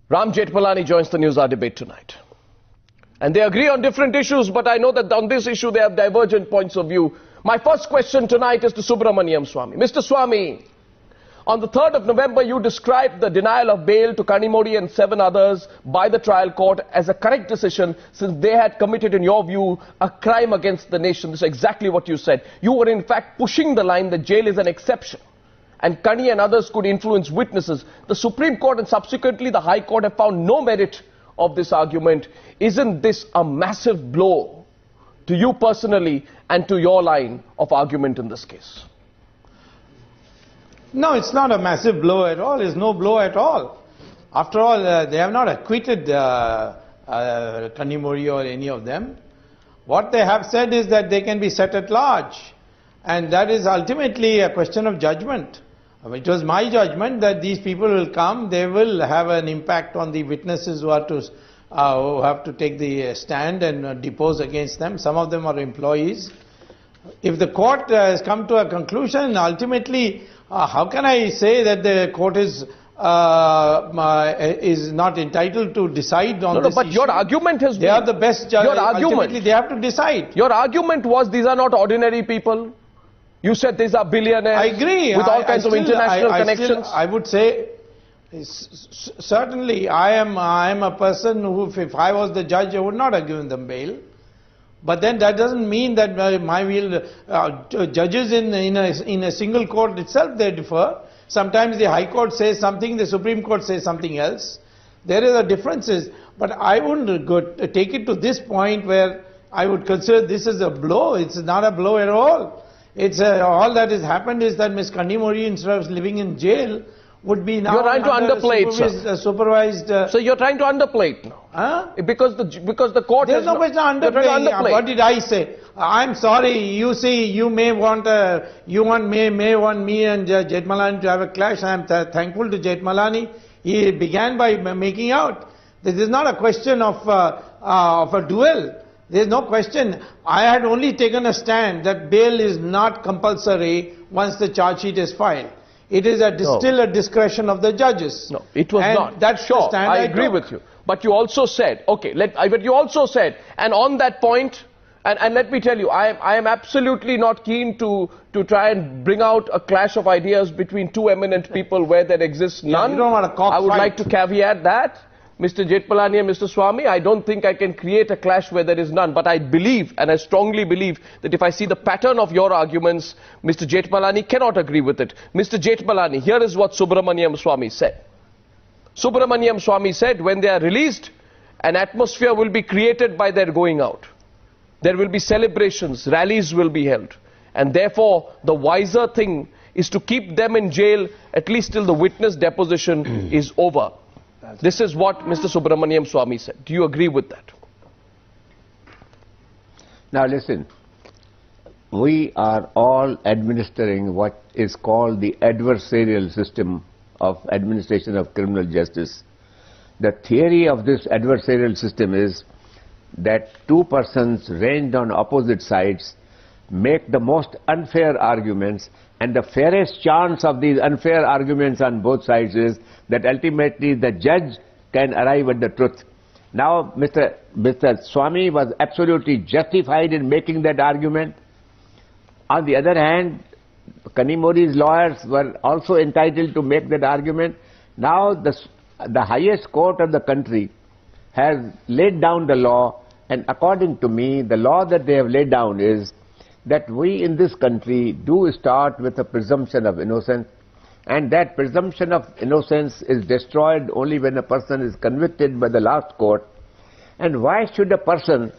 Ram Jethmalani joins the News Hour debate tonight. And they agree on different issues, but I know that on this issue they have divergent points of view. My first question tonight is to Subramaniam Swamy. Mr. Swamy, on the 3rd of November, you described the denial of bail to Kanimodi and 7 others by the trial court as a correct decision since they had committed, in your view, a crime against the nation. This is exactly what you said. You were in fact pushing the line that jail is an exception and Kani and others could influence witnesses. The Supreme Court and subsequently the High Court have found no merit of this argument. Isn't this a massive blow to you personally and to your line of argument in this case? No, it's not a massive blow at all. It's no blow at all. After all, they have not acquitted Kanimodi or any of them. What they have said is that they can be set at large. And that is ultimately a question of judgment. It was my judgment that these people will come, they will have an impact on the witnesses who have to take the stand and depose against them. Some of them are employees. If the court has come to a conclusion, ultimately, how can I say that the court is not entitled to decide on this but issue? Your argument has been... They are the best judges. Ultimately, they have to decide. Your argument was these are not ordinary people. You said these are billionaires. I agree. With all kinds of international connections. I would say, certainly, I am a person who, if I was the judge, I would not have given them bail. But then that doesn't mean that judges in a single court itself, they differ. Sometimes the High Court says something, the Supreme Court says something else. There are differences. But I wouldn't take it to this point where I would consider this as a blow. It's not a blow at all. It's all that has happened is that Ms. Kanimodi, instead of living in jail, would be now you're trying to underplay it, supervised. So you're trying to underplay it now. Huh? Because the court. There's no question of underplaying. What did I say? I'm sorry. You see, you may want me and Jethmalani to have a clash. I'm thankful to Jethmalani. He began by making out this is not a question of a duel. There's no question. I had only taken a stand that bail is not compulsory once the charge sheet is filed. It is still a discretion of the judges. No, it was not. That's sure, the stand I agree with you. But you also said, but you also said, and on that point, and let me tell you, I am absolutely not keen to try and bring out a clash of ideas between two eminent people where there exists none. You don't want a cockfight. I would like to caveat that. Mr. Jethmalani and Mr. Swamy, I don't think I can create a clash where there is none. But I believe, and I strongly believe, that if I see the pattern of your arguments, Mr. Jethmalani cannot agree with it. Mr. Jethmalani, here is what Subramaniam Swamy said. Subramaniam Swamy said, when they are released, an atmosphere will be created by their going out. There will be celebrations, rallies will be held. And therefore, the wiser thing is to keep them in jail at least till the witness deposition is over. This is what Mr. Subramaniam Swamy said. Do you agree with that? Now listen, we are all administering what is called the adversarial system of administration of criminal justice. The theory of this adversarial system is that two persons ranged on opposite sides make the most unfair arguments, and the fairest chance of these unfair arguments on both sides is that ultimately the judge can arrive at the truth. Now, Mr. Swamy was absolutely justified in making that argument. On the other hand, Kanimodi's lawyers were also entitled to make that argument. Now, the highest court of the country has laid down the law, and according to me, the law that they have laid down is that we in this country do start with a presumption of innocence, and that presumption of innocence is destroyed only when a person is convicted by the last court. And why should a person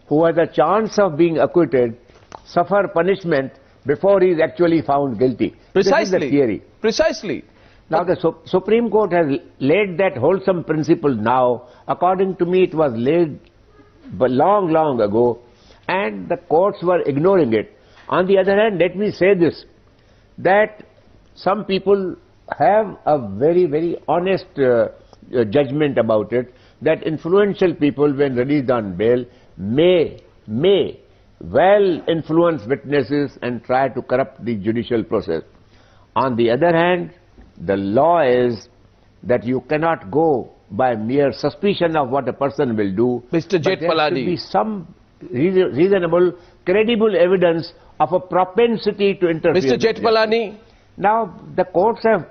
who has a chance of being acquitted suffer punishment before he is actually found guilty? Precisely. This is the theory. Precisely. Now the Supreme Court has laid that wholesome principle now. According to me, it was laid long ago, and the courts were ignoring it. On the other hand, let me say this, that some people have a very honest judgment about it, that influential people, when released on bail, may well influence witnesses and try to corrupt the judicial process. On the other hand, the law is that you cannot go by mere suspicion of what a person will do. Mr. Jethmalani. There should be some reasonable, credible evidence of a propensity to interfere. Mr. Jethmalani. Now the courts have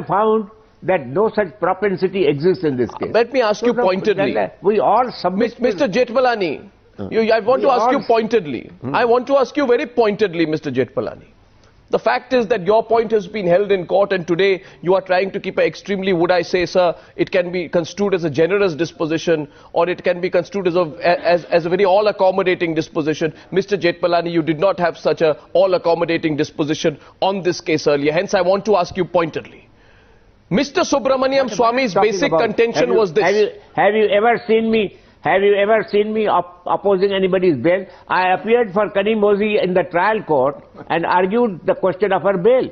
found that no such propensity exists in this case. Let me ask you pointedly. We all submit. Mr. Jethmalani, I want to ask you pointedly. I want to ask you very pointedly, Mr. Jethmalani. The fact is that your point has been held in court, and today you are trying to keep an extremely, would I say, sir, it can be construed as a generous disposition, or it can be construed as a very all-accommodating disposition. Mr. Jethmalani, you did not have such a all-accommodating disposition on this case earlier. Hence, I want to ask you pointedly. Mr. Subramaniam Swami's basic contention was this. Have you ever seen me opposing anybody's bail? I appeared for Kanimozhi in the trial court and argued the question of her bail.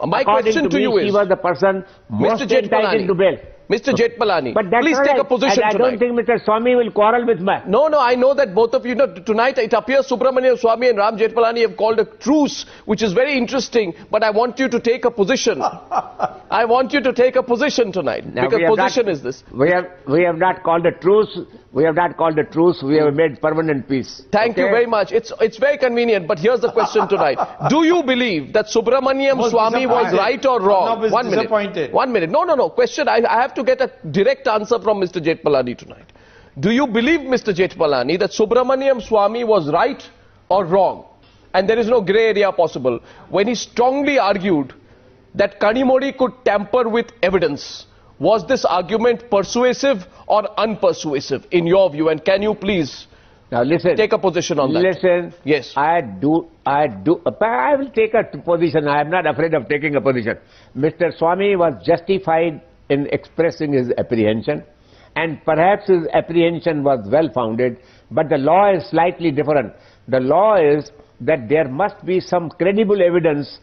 My question to you is, she was the person most entitled to bail. Mr. Jethmalani, please take a position tonight. I don't think Mr. Swami will quarrel with me. No, I know that both of you know. Tonight it appears Subramaniam Swami and Ram Jethmalani have called a truce, which is very interesting, but I want you to take a position. I want you to take a position tonight. Now, because position is this. We have not called a truce. We have not called a truce. We have made permanent peace. Thank you very much. It's very convenient, but here's the question tonight. Do you believe that Subramaniam Swami was right or wrong? 1 minute. 1 minute. No. Question. I have to get a direct answer from Mr. Jethmalani tonight. Do you believe, Mr. Jethmalani, that Subramaniam Swami was right or wrong? And there is no grey area possible when he strongly argued that Kanimozhi could tamper with evidence. Was this argument persuasive or unpersuasive in your view? And can you please now listen, take a position on that? Listen. Yes. I will take a position. I am not afraid of taking a position. Mr. Swami was justified in expressing his apprehension, and perhaps his apprehension was well founded, but the law is slightly different. The law is that there must be some credible evidence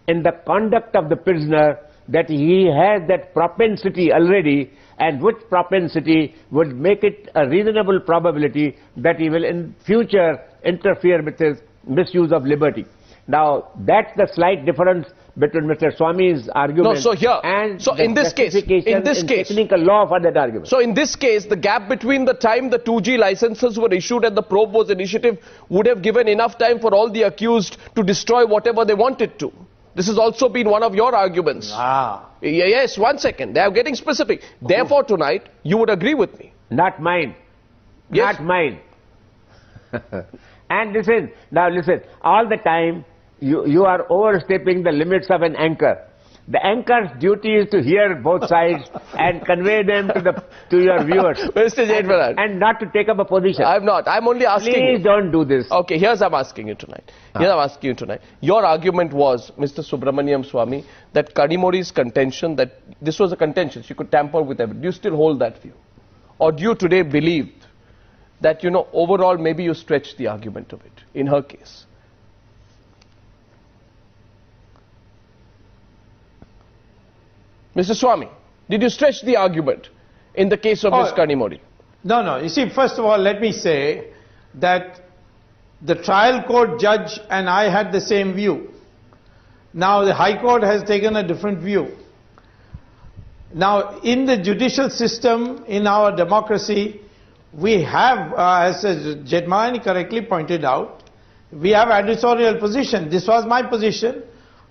in the conduct of the prisoner that he has that propensity already, and which propensity would make it a reasonable probability that he will in future interfere with his misuse of liberty. Now, that's the slight difference between Mr. Swami's argument and in this case, technical law for that argument. So in this case, the gap between the time the 2G licenses were issued and the probe was initiative would have given enough time for all the accused to destroy whatever they wanted to. This has also been one of your arguments. Yes, 1 second. They are getting specific. Therefore, tonight, you would agree with me. Not mine. Yes. Not mine. And listen, all the time, you are overstepping the limits of an anchor. The anchor's duty is to hear both sides and convey them to your viewers. Mr. Jethmalani. And not to take up a position. I'm not. I'm only asking you. Please don't do this. Okay, here's I'm asking you tonight. Your argument was, Mr. Subramaniam Swami, that Kanimozhi's contention, that this was a contention, she could tamper with evidence. Do you still hold that view? Or do you today believe that, overall maybe you stretched the argument of it in her case? Mr. Swami, did you stretch the argument in the case of Ms. Kanimozhi? No. You see, first of all, let me say that the trial court judge and I had the same view. Now, the High Court has taken a different view. Now, in the judicial system, in our democracy, we have, as Jethmalani correctly pointed out, we have adversarial position. This was my position.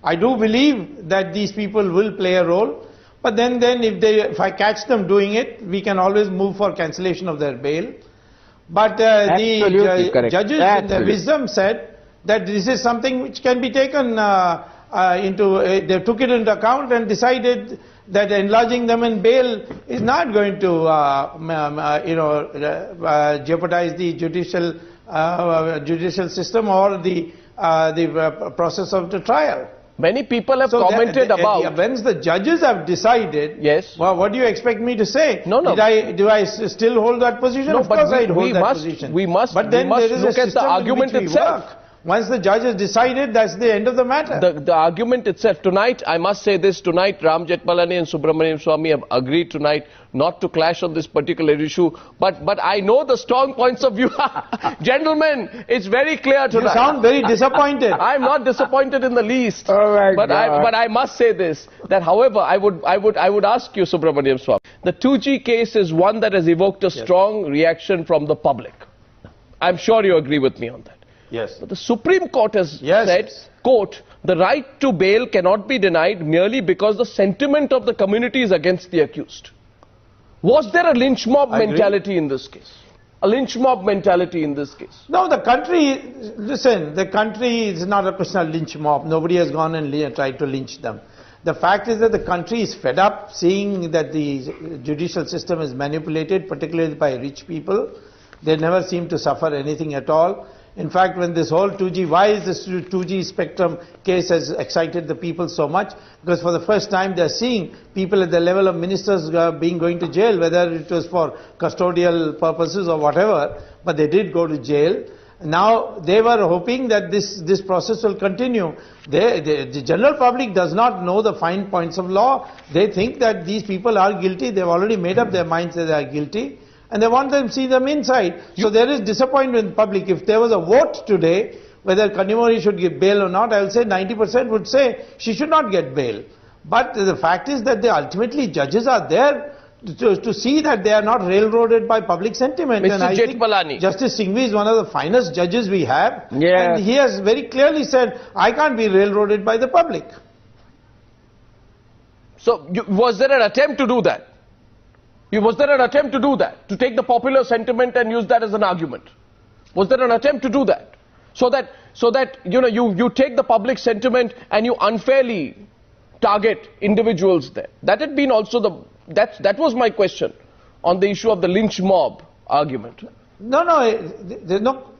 I do believe that these people will play a role. But then if I catch them doing it, we can always move for cancellation of their bail. But the judges in their wisdom said that this is something which can be taken they took it into account and decided that enlarging them in bail is not going to jeopardize the judicial system or the process of the trial. Many people have commented about... When the judges have decided, yes. Well, what do you expect me to say? No. Do I still hold that position? No, of course I hold that position. We must look at the argument itself. Once the judge has decided, that's the end of the matter. The argument itself, tonight, I must say this, tonight Ram Jethmalani and Subramaniam Swamy have agreed tonight not to clash on this particular issue, but I know the strong points of view. Gentlemen, it's very clear tonight. You sound very disappointed. I'm not disappointed in the least. Oh my but I must say this, that however, I would ask you, Subramaniam Swamy, the 2G case is one that has evoked a strong reaction from the public. I'm sure you agree with me on that. Yes. But the Supreme Court has said, quote, the right to bail cannot be denied merely because the sentiment of the community is against the accused. Was there a lynch mob mentality in this case? A lynch mob mentality in this case? No, the country, listen, the country is not a question of lynch mob. Nobody has gone and tried to lynch them. The fact is that the country is fed up seeing that the judicial system is manipulated, particularly by rich people. They never seem to suffer anything at all. In fact, when this whole 2G, why is this 2G spectrum case has excited the people so much? Because for the first time they are seeing people at the level of ministers going to jail, whether it was for custodial purposes or whatever, but they did go to jail. Now they were hoping that this process will continue. The general public does not know the fine points of law. They think that these people are guilty. They've already made up their minds that they are guilty, and they want them to see them inside. So there is disappointment in the public. If there was a vote today whether Kanimori should get bail or not, I will say 90% would say she should not get bail. But the fact is that ultimately judges are there to see that they are not railroaded by public sentiment. Mr. And I Jethmalani. think Justice Singhvi is one of the finest judges we have. Yeah. And he has very clearly said, I can't be railroaded by the public. So was there an attempt to do that? Was there an attempt to do that? To take the popular sentiment and use that as an argument? Was there an attempt to do that? So that you take the public sentiment and you unfairly target individuals there. That had been also that was my question on the issue of the lynch mob argument. No,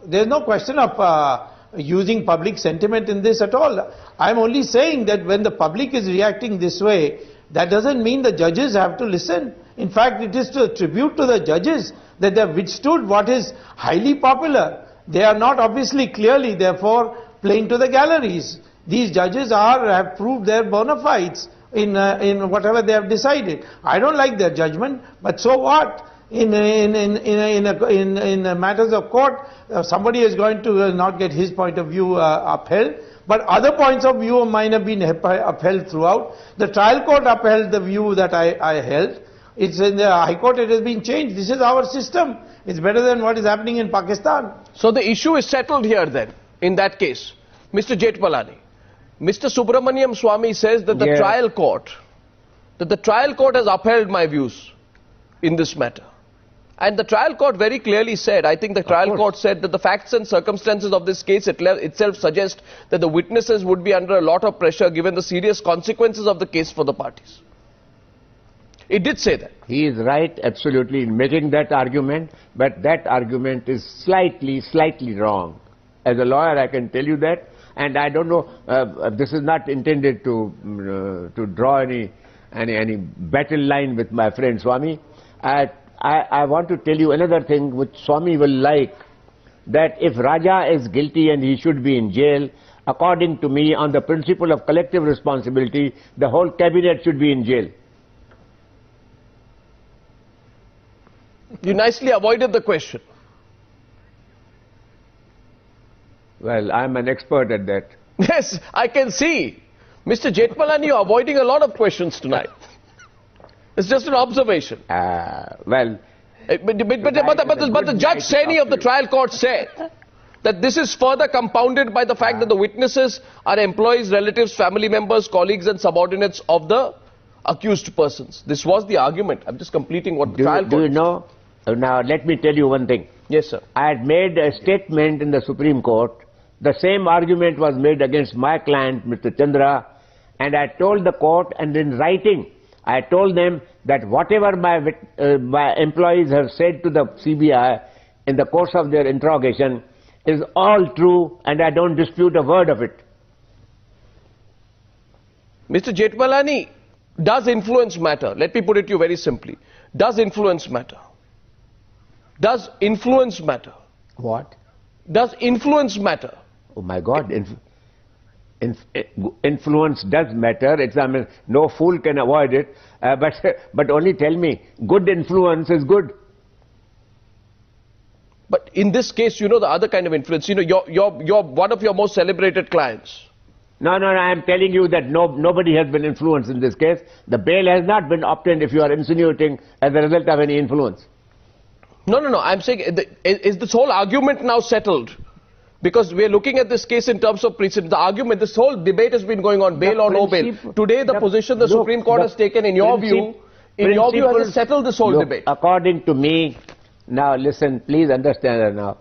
there's no question of using public sentiment in this at all. I'm only saying that when the public is reacting this way, that doesn't mean the judges have to listen. In fact, it is to attribute to the judges that they have withstood what is highly popular. They are not obviously clearly, therefore, playing to the galleries. These judges have proved their bona fides in whatever they have decided. I don't like their judgment, but so what? In matters of court, somebody is going to not get his point of view upheld, but other points of view of mine have been upheld throughout. The trial court upheld the view that I held. It's in the High Court, it has been changed. This is our system. It's better than what is happening in Pakistan. So the issue is settled here then, in that case. Mr. Jethmalani, Mr. Subramaniam Swamy says that the trial court has upheld my views in this matter. And the trial court very clearly said, I think the trial court said that the facts and circumstances of this case itself suggest that the witnesses would be under a lot of pressure given the serious consequences of the case for the parties. It did say that. He is right, absolutely, in making that argument, but that argument is slightly wrong. As a lawyer, I can tell you that, and I don't know, this is not intended to draw any battle line with my friend Swamy. I want to tell you another thing which Swamy will like, that if Raja is guilty and he should be in jail, according to me, on the principle of collective responsibility, the whole cabinet should be in jail. You nicely avoided the question. Well, I'm an expert at that. Yes, I can see. Mr. Jethmalani, you're avoiding a lot of questions tonight. It's just an observation. Well... But the Judge Saini of the trial court said that this is further compounded by the fact that the witnesses are employees, relatives, family members, colleagues and subordinates of the accused persons. This was the argument. I'm just completing what the trial court... Do you know? Now, let me tell you one thing. Yes, sir. I had made a statement in the Supreme Court. The same argument was made against my client, Mr. Chandra, and I told the court, and in writing, I told them that whatever my employees have said to the CBI in the course of their interrogation is all true, and I don't dispute a word of it. Mr. Jethmalani, does influence matter? Let me put it to you very simply. Does influence matter? Does influence matter? What? Does influence matter? Oh my God, influence does matter. It's, I mean, no fool can avoid it. But only tell me, good influence is good. But in this case, you know, the other kind of influence, you know, you're one of your most celebrated clients. No, I am telling you that nobody has been influenced in this case. The bail has not been obtained if you are insinuating as a result of any influence. No, I'm saying, is this whole argument now settled? Because we are looking at this case in terms of precedent. The argument, this whole debate has been going on, bail or no bail. Today, the position the Supreme Court has taken, in your view, has it settled this whole debate? According to me, now listen, please understand now.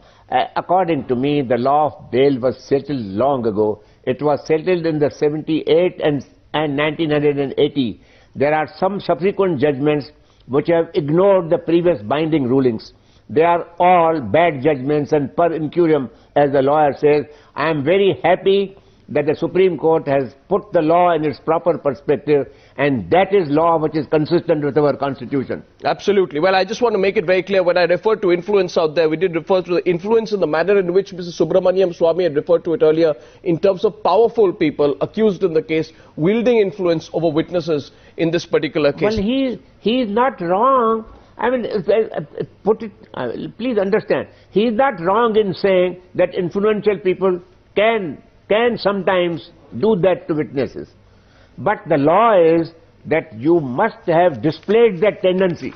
According to me, the law of bail was settled long ago. It was settled in the 78 and 1980. There are some subsequent judgments which have ignored the previous binding rulings. They are all bad judgments and per incurium, as the lawyer says. I am very happy that the Supreme Court has put the law in its proper perspective, and that is law which is consistent with our Constitution. Absolutely. Well, I just want to make it very clear, when I referred to influence out there, we did refer to the influence in the manner in which Mr. Subramaniam Swamy had referred to it earlier, in terms of powerful people accused in the case, wielding influence over witnesses in this particular case. Well, he is not wrong. I mean, please understand, he is not wrong in saying that influential people can sometimes do that to witnesses. But the law is that you must have displayed that tendency.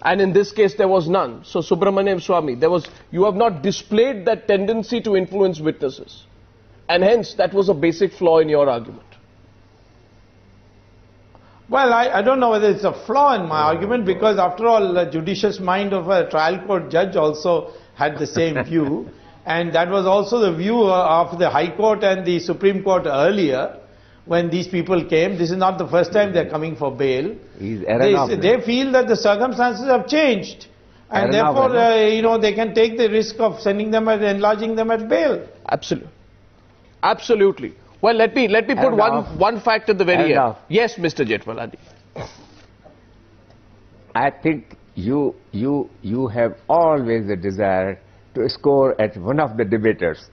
And in this case, there was none. So, Subramaniam Swamy, you have not displayed that tendency to influence witnesses. And hence, that was a basic flaw in your argument. Well, I don't know whether it's a flaw in my argument, because after all, the judicious mind of a trial court judge also had the same view. And that was also the view of the High Court and the Supreme Court earlier, when these people came. This is not the first time they're coming for bail. They feel that the circumstances have changed. And therefore, they can take the risk of sending them and enlarging them at bail. Absolutely. Absolutely. Well, let me put one fact at the very end. Yes, Mr. Jethmalani. I think you have always a desire to score at one of the debaters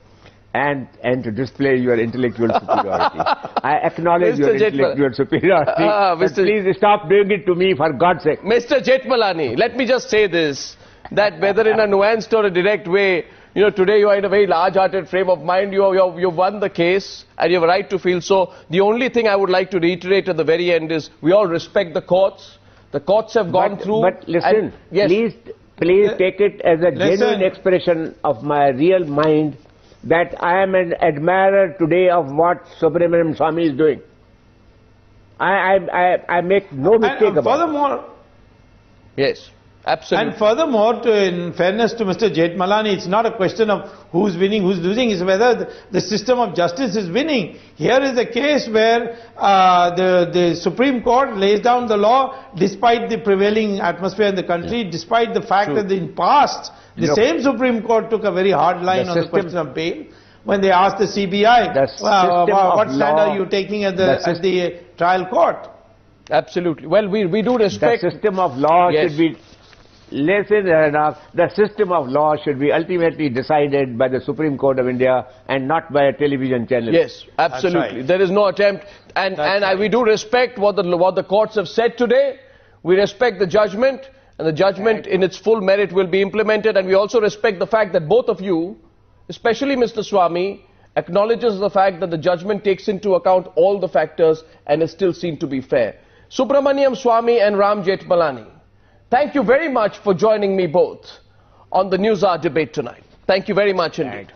and to display your intellectual superiority. I acknowledge your intellectual superiority. Please stop doing it to me, for God's sake. Mr. Jethmalani, let me just say this, that whether in a nuanced or a direct way, you know, today you are in a very large-hearted frame of mind. You've won the case, and you have a right to feel so. The only thing I would like to reiterate at the very end is, we all respect the courts. The courts have gone through. But listen, yes, please take it as a genuine expression of my real mind that I am an admirer today of what Subramaniam Swamy is doing. I make no mistake about it. Furthermore, yes. Absolutely. And furthermore, in fairness to Mr. Jethmalani, it's not a question of who's winning, who's losing, it's whether the system of justice is winning. Here is a case where the Supreme Court lays down the law despite the prevailing atmosphere in the country, despite the fact that in past, the same Supreme Court took a very hard line on the question of bail. When they asked the CBI, what stand are you taking at the trial court? Absolutely. Well, we do respect... The system of law should be... Listen, Arnab, the system of law should be ultimately decided by the Supreme Court of India and not by a television channel. Yes, absolutely. Right. There is no attempt. And we do respect what the courts have said today. We respect the judgment, and the judgment in its full merit will be implemented. And we also respect the fact that both of you, especially Mr. Swamy, acknowledges the fact that the judgment takes into account all the factors and is still seen to be fair. Subramaniam Swamy and Ram Jethmalani, thank you very much for joining me both on the News Hour debate tonight. Thank you very much indeed.